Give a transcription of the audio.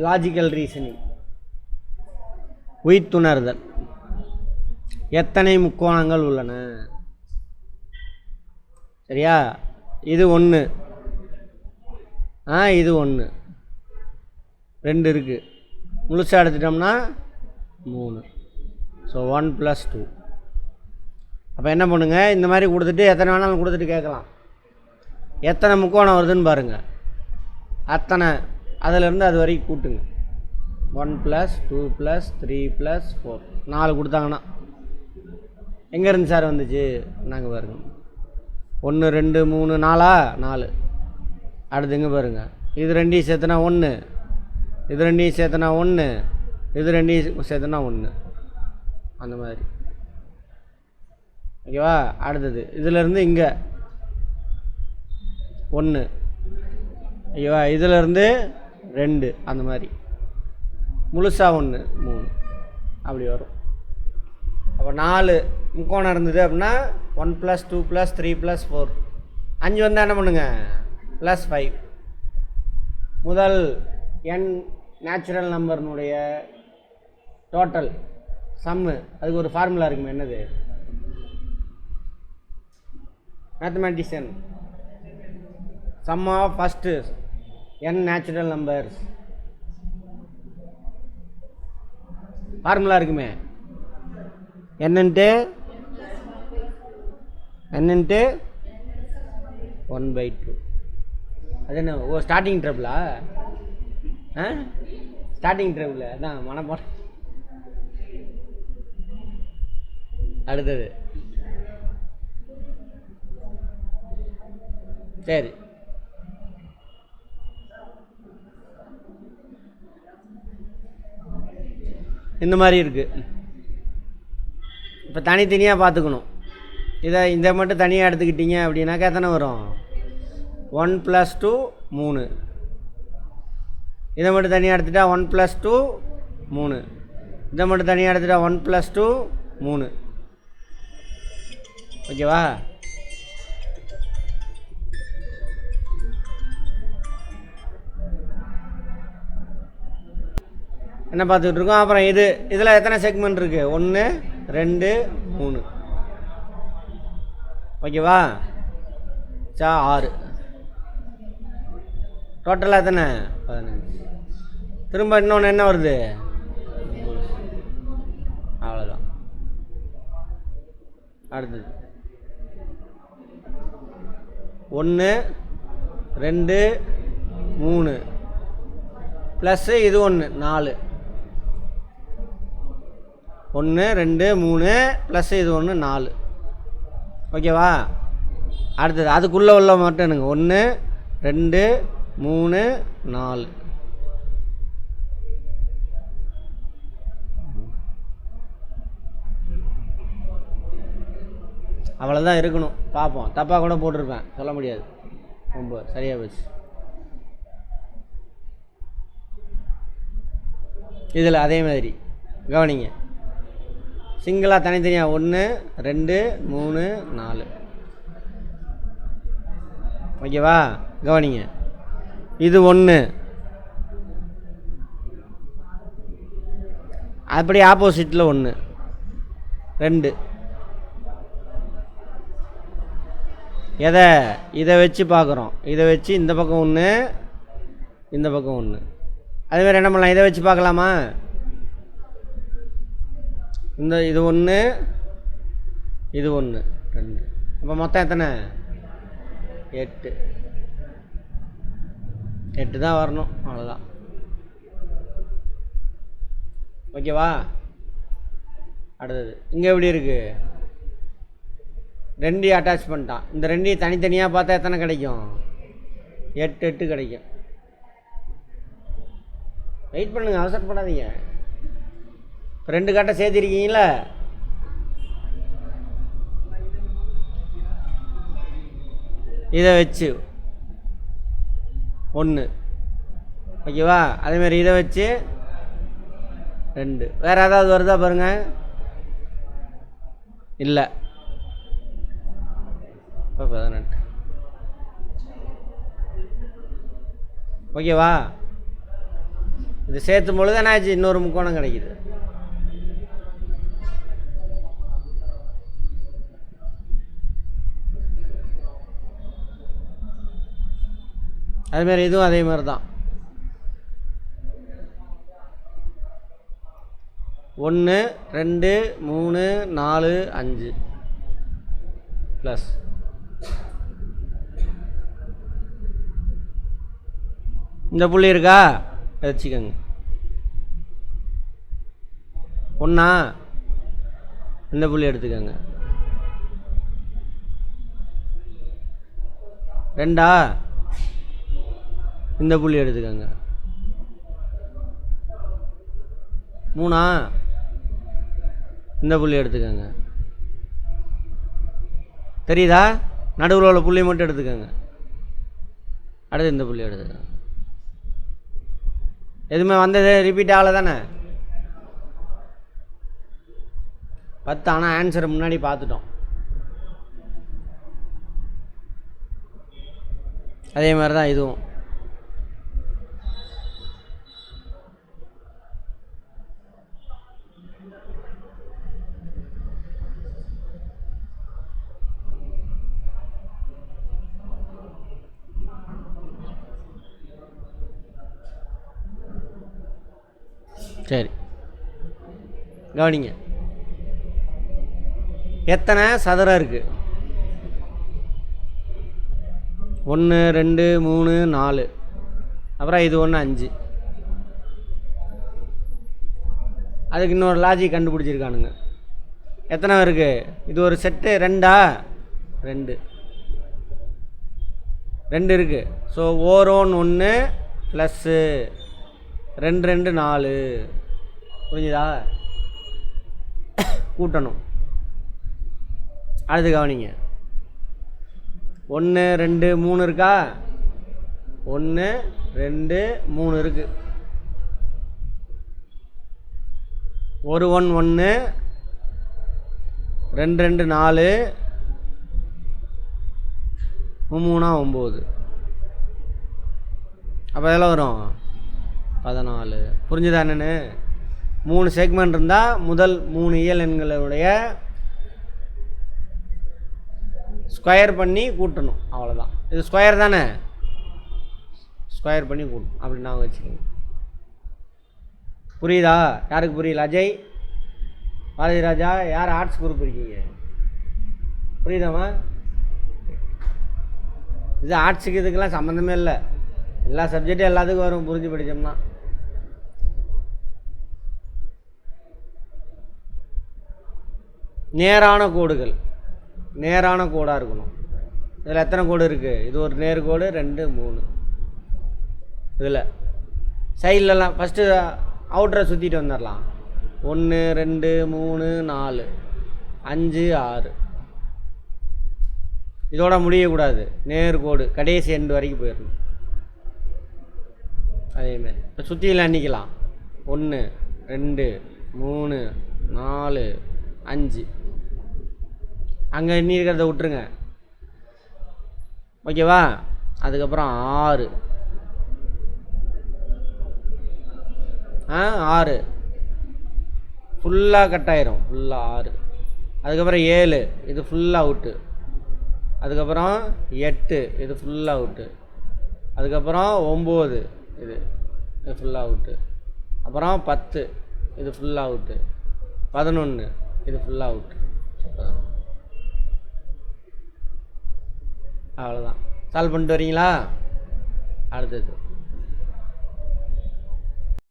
Logical reasoning, உய்த்துணர்தல். எத்தனை முக்கோணங்கள் உள்ளன? சரியா? இது 1, இது 1, 2 இருக்குது. முழுசாக எடுத்துட்டோம்னா 3. ஸோ 1 + 2. அப்போ என்ன பண்ணுங்க, இந்த மாதிரி கொடுத்துட்டு எத்தனை வேணாலும் கொடுத்துட்டு கேட்கலாம். எத்தனை முக்கோணம் வருதுன்னு பாருங்கள். அத்தனை அதிலேருந்து அது வரைக்கும் கூட்டுங்க. 1 + 2 + 3 + 4, 4 கொடுத்தாங்கன்னா எங்கேருந்து சார் வந்துச்சு? நாங்கள் பாருங்க 1 2 3 4. அடுத்து இங்கே பாருங்கள், இது 2 சேர்த்துனா 1, இது 2 சேர்த்துனா 1, இது 2 சேர்த்துனா 1, அந்த மாதிரி. ஓகேவா? அடுத்தது இதிலேருந்து இங்கே 1, ஓகேவா? இதிலேருந்து 2, அந்த மாதிரி முழுசாக 1 3 அப்படி வரும். அப்போ 4 முக்கோணம் இருந்தது அப்படின்னா 1 + 2 + 3 + 4, 5 வந்தால் என்ன பண்ணுங்க? +5. முதல் n நேச்சுரல் நம்பர்னுடைய டோட்டல் சம்மு, அதுக்கு ஒரு ஃபார்முலா இருக்குமே, என்னது? Mathematician, sum of first n natural numbers formula இருக்குமே, n × 1/2. அது என்ன? ஓ, ஸ்டார்டிங் ட்ரபிளா? ஸ்டார்டிங் ட்ரபிள் அதான் மனப்பாடம். அடுத்தது சரி, இந்த மாதிரி இருக்குது. இப்போ தனித்தனியாக பார்த்துக்கணும். இதை மட்டும் தனியாக எடுத்துக்கிட்டீங்க அப்படின்னாக்கா எத்தனை வரும்? 1 + 2 3. இதை மட்டும் தனியாக எடுத்துட்டா 1 + 2 3. இதை மட்டும் தனியாக எடுத்துட்டா 1 + 2 3. ஓகேவா? என்ன பார்த்துக்கிட்டு இருக்கோம்? அப்புறம் இதில் எத்தனை செக்மெண்ட் இருக்குது? 1 2 3. ஓகேவா? 6. டோட்டலாக எத்தனை? 15. திரும்ப இன்னொன்று என்ன வருது? அவ்வளோதான். அடுத்தது 1 2 3 ப்ளஸ் இது 1 4. 1 2 3 ப்ளஸ் இது 1 4. ஓகேவா? அடுத்தது அதுக்குள்ளே உள்ள மட்டும் எனக்கு 1 2 3 4. அவ்வளோதான் இருக்கணும். பார்ப்போம், தப்பாக கூட போட்டிருப்பேன், சொல்ல முடியாது. ரொம்ப சரியாக போச்சு. இதில் அதே மாதிரி கவனிங்க, சிங்கிளாக தனித்தனியாக 1 2 3 4. ஓகேவா? கவனிங்க, இது 1, அப்படி ஆப்போசிட்டில் 1 2. இதை வச்சு பார்க்குறோம். இதை வச்சு இந்த பக்கம் 1 இந்த பக்கம் 1. அதுமாதிரி என்ன பண்ணலாம்? இதை வச்சு பார்க்கலாமா? இது 1 இது 1 2. அப்போ மொத்தம் எத்தனை? 8. 8 தான் வரணும், அவ்வளோதான். ஓகேவா? அடுத்தது இங்கே எப்படி இருக்குது? 2 அட்டாச் பண்ணிட்டான். இந்த 2 தனித்தனியாக பார்த்தா எத்தனை கிடைக்கும்? 8 8 கிடைக்கும். வெயிட் பண்ணுங்க, அவசரப்படாதீங்க. 2 கட்டை சேர்த்திருக்கீங்களா? இதை வச்சு 1. ஓகேவா? அதேமாதிரி இதை வச்சு 2. வேறு ஏதாவது வருதா பாருங்கள். இல்லை. இப்போ 18. ஓகேவா? இது சேர்த்தும் பொழுது என்ன ஆச்சு, இன்னொரு முக்கோணம் கிடைக்குது. அதுமாரி இதுவும் அதே மாதிரி தான். 1 2 3 4 5 ப்ளஸ் இந்த புள்ளி இருக்கா வச்சுக்கோங்க. 1 இந்த புள்ளி எடுத்துக்கோங்க. 2 இந்த புள்ளி எடுத்துக்கோங்க. 3 இந்த புள்ளி எடுத்துக்கோங்க. தெரியுதா? நடுவில் உள்ள புள்ளி மட்டும் எடுத்துக்கோங்க. அடுத்து இந்த புள்ளி எடுத்துக்கோங்க. எதுவுமே வந்தது ரிப்பீட் ஆகலை தானே? 10. ஆனால் ஆன்சரை முன்னாடி பார்த்துட்டோம். அதே மாதிரி தான் இதுவும். சரி, கவனிங்க. எத்தனை சதுரம் இருக்குது? 1 2 3 4, அப்புறம் இது 1 5. அதுக்கு இன்னொரு லாஜிக் கண்டுபிடிச்சிருக்கானுங்க. எத்தனை இருக்குது? இது ஒரு செட்டு 2 2 இருக்குது. ஸோ ஓரோன் 1 ப்ளஸ்ஸு 2 2 4. புரிஞ்சுதா? கூட்டணும். அடுத்து கவனிங்க. 1 2 3 இருக்கா? 1 2 3 இருக்குது. ஒரு 1 1 2 2 4 3 9. அப்போ எவ்வளோ வரும்? 14. புரிஞ்சுதா என்னென்னு? 3 செக்மெண்ட் இருந்தால் முதல் 3 இயல் எண்களுடைய ஸ்கொயர் பண்ணி கூட்டணும். அவ்வளோதான். இது ஸ்கொயர் தானே? ஸ்கொயர் பண்ணி கூட்டணும். அப்படி நான் வச்சுக்கோங்க. புரியுதா? யாருக்கு புரியல? அஜய், பாரதி ராஜா, யார் ஆர்ட்ஸ் குரூப் இருக்கீங்க? புரியுதாம்மா? இது ஆர்ட்ஸுக்கு இதுக்கெல்லாம் சம்மந்தமே இல்லை. எல்லா சப்ஜெக்டும் எல்லாத்துக்கும் வரும் புரிஞ்சு படித்தோம்னா. நேரான கோடுகள், நேரான கோடாக இருக்கணும். இதில் எத்தனை கோடு இருக்குது? இது ஒரு நேர்கோடு, 2 3. இதில் சைட்லலாம் ஃபஸ்ட்டு அவுட்டரை சுற்றிட்டு வந்துடலாம். 1 2 3 4 5 6. இதோட முடியக்கூடாது. நேர்கோடு கடைசி எண்டு வரைக்கும் போயிடணும். அதேமாதிரி இப்போ சுற்றியில் அன்னிக்கலாம். 1 2 3 4 5. அங்கே எண்ணி இருக்கிறத விட்டுருங்க. ஓகேவா? அதுக்கப்புறம் 6 6 ஃபுல்லாக கட் ஆயிரும். ஃபுல்லாக 6. அதுக்கப்புறம் 7 இது ஃபுல்லாக அவுட்டு. அதுக்கப்புறம் 8 இது ஃபுல்லாக அவுட்டு. அதுக்கப்புறம் 9 இது ஃபுல்லாக அவுட்டு. அப்புறம் 10 இது ஃபுல்லாக அவுட்டு. 11 இது ஃபுல்லாக அவுட்டு. அவ்வளோதான். சால்வ் பண்ணிட்டு வரீங்களா? அடுத்தது